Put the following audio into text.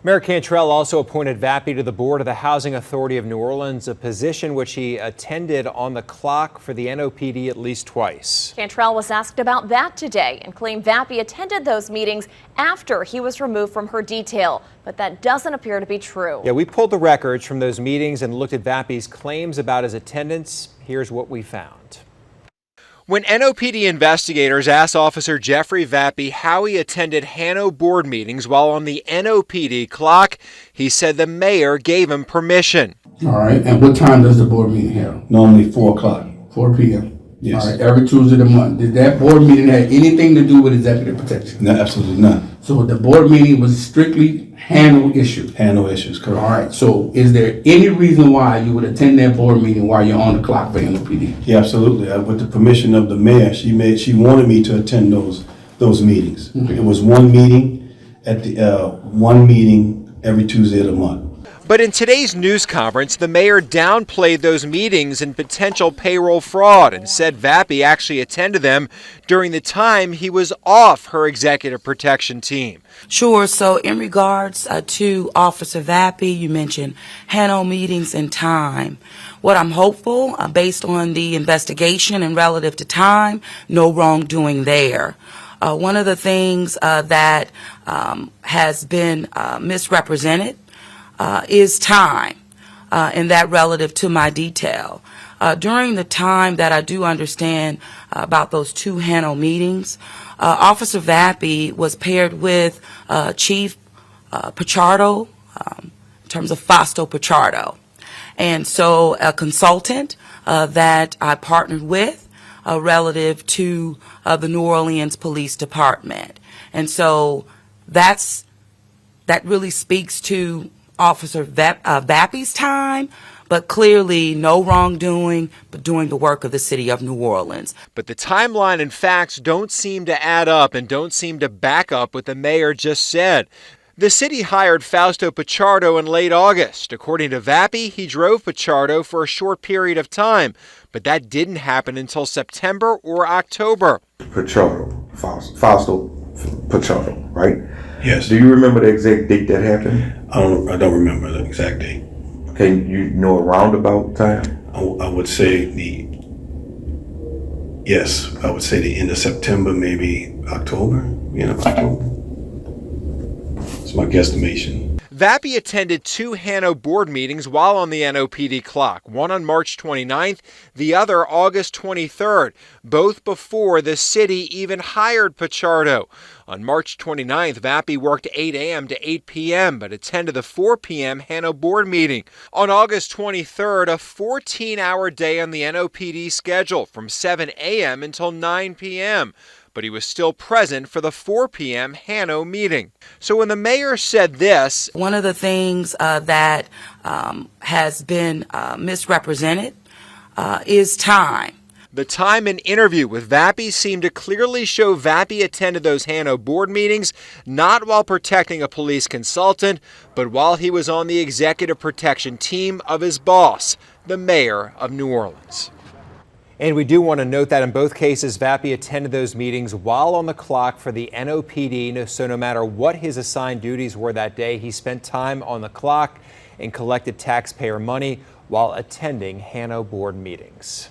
Mayor Cantrell also appointed Vappie to the board of the Housing Authority of New Orleans, a position which he attended on the clock for the NOPD at least twice. Cantrell was asked about that today and claimed Vappie attended those meetings after he was removed from her detail. But that doesn't appear to be true. Yeah, we pulled the records from those meetings and looked at Vappie's claims about his attendance. Here's what we found. When NOPD investigators asked Officer Jeffrey Vappie how he attended HANO board meetings while on the NOPD clock, he said the mayor gave him permission. All right, and what time does the board meeting have? Normally 4 o'clock. 4 p.m. Yes. All right, every Tuesday of the month. Did that board meeting have anything to do with executive protection? No, absolutely none. So the board meeting was strictly HANO issue? HANO issues, correct. All right, so is there any reason why you would attend that board meeting while you're on the clock for NOPD? Yeah, absolutely. With the permission of the mayor, she wanted me to attend those meetings. Okay. It was one meeting every Tuesday of the month. But in today's news conference, the mayor downplayed those meetings and potential payroll fraud and said Vappie actually attended them during the time he was off her executive protection team. Sure. So in regards to Officer Vappie, you mentioned HANO meetings and time. What I'm hopeful, based on the investigation and relative to time, no wrongdoing there. One of the things that has been misrepresented is time, and that relative to my detail. During the time that I do understand about those 2 HANO meetings, Officer Vappie was paired with Chief Pichardo, in terms of Fausto Pichardo. And so a consultant that I partnered with relative to the New Orleans Police Department. And so that really speaks to Officer Vappie's time, but clearly no wrongdoing, but doing the work of the city of New Orleans. But the timeline and facts don't seem to add up and don't seem to back up what the mayor just said. The city hired Fausto Pichardo in late August. According to Vappie, he drove Pichardo for a short period of time, but that didn't happen until September or October. Fausto Pichardo, right? Yes. Do you remember the exact date that happened? I don't remember the exact date. Can you know a roundabout time? I would say the end of September, maybe October. October. It's my guesstimation. Vappie attended 2 HANO board meetings while on the NOPD clock, one on March 29th, the other August 23rd, both before the city even hired Pichardo. On March 29th, Vappie worked 8 a.m. to 8 p.m., but attended the 4 p.m. HANO board meeting. On August 23rd, a 14-hour day on the NOPD schedule from 7 a.m. until 9 p.m., but he was still present for the 4 p.m. HANO meeting. So when the mayor said this, one of the things that has been misrepresented is time. The time and interview with Vappie seemed to clearly show Vappie attended those HANO board meetings not while protecting a police consultant, but while he was on the executive protection team of his boss, the mayor of New Orleans. And we do want to note that in both cases, Vappie attended those meetings while on the clock for the NOPD. So no matter what his assigned duties were that day, he spent time on the clock and collected taxpayer money while attending HANO board meetings.